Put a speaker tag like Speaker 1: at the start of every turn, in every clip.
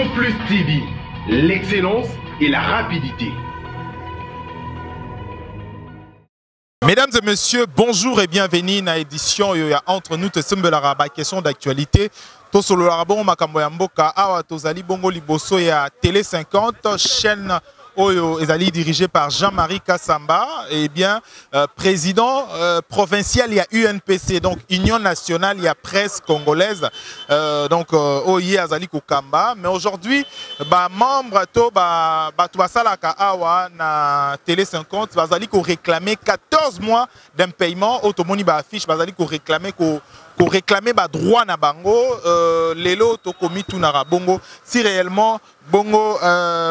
Speaker 1: Vision Plus TV, l'excellence et la rapidité.
Speaker 2: Mesdames et messieurs, bonjour et bienvenue dans l'édition Entre nous, la question d'actualité. Tout sur le Larabon, Makambo Yamboka, Awa Tozali Bongo Liboso et à Télé 50, chaîne Ezali dirigée par Jean-Marie Kassamba, et bien président provincial, il y a UNPC, donc Union nationale, il y a presse congolaise, donc Oye Azali Kokamba. Mais aujourd'hui, membre to Salaka Awa na Télé 50, Azali ko réclamer 14 mois d'un paiement, automoni ba affiche, Azali ko réclamer ko réclamer droit na bango, lelo to komi tout na bongo si réellement bongo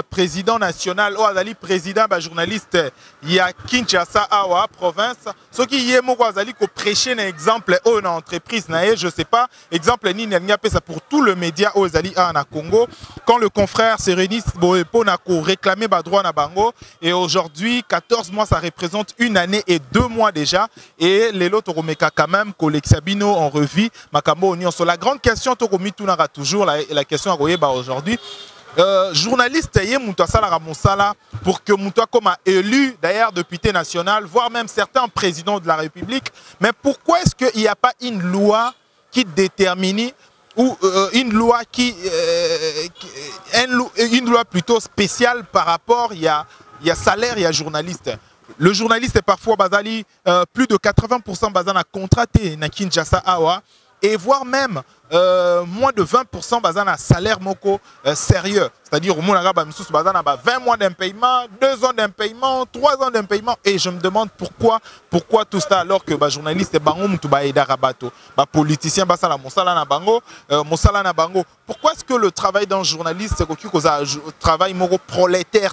Speaker 2: président national ou azali président journaliste il y a Kinshasa awa province ce qui y est moko azali ko prêcher un exemple ou une entreprise na je sais pas exemple ni n'a pas ça pour tout le média ou azali na Congo quand le confrère se réunit pour réclamer droit na bango et aujourd'hui 14 mois ça représente 1 année et 2 mois déjà et lelo to komeka quand même kolexabino en revue makambo union sur la grande question to komi tout na toujours la question à koyeba aujourd'hui. Journaliste pour que Moutoua comme élu d'ailleurs député national, voire même certains présidents de la République. Mais pourquoi est-ce qu'il n'y a pas une loi qui détermine ou une loi une loi plutôt spéciale par rapport il y a salaire, il y a journaliste. Le journaliste est parfois basali plus de 80% basé na contraté na Kinshasa awa. Et voire même moins de 20% basé na salaire moko sérieux. C'est-à-dire au moins 20 mois d'impayement, 2 ans d'impayement, 3 ans d'impayement. Et je me demande pourquoi tout ça alors que journaliste bango mutu ba eda rabato, politicien ba sala mosala na bango, Pourquoi est-ce que le travail d'un journaliste c'est que travail moko prolétaire?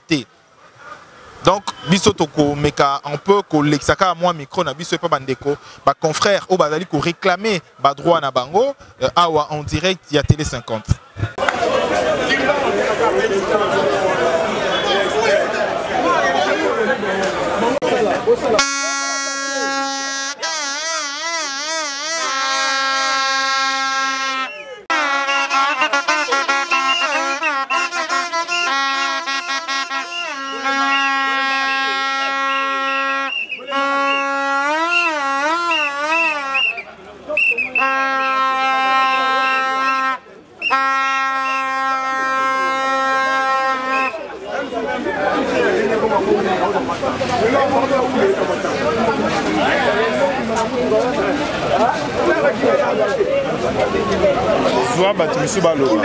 Speaker 2: Donc, bisotoko meka un peu ko lexaka moi micro na biso pas bandeko ba confrère au bazali ko réclamer droit na bango awa en direct il y a Télé 50. Soit battu sur ballon.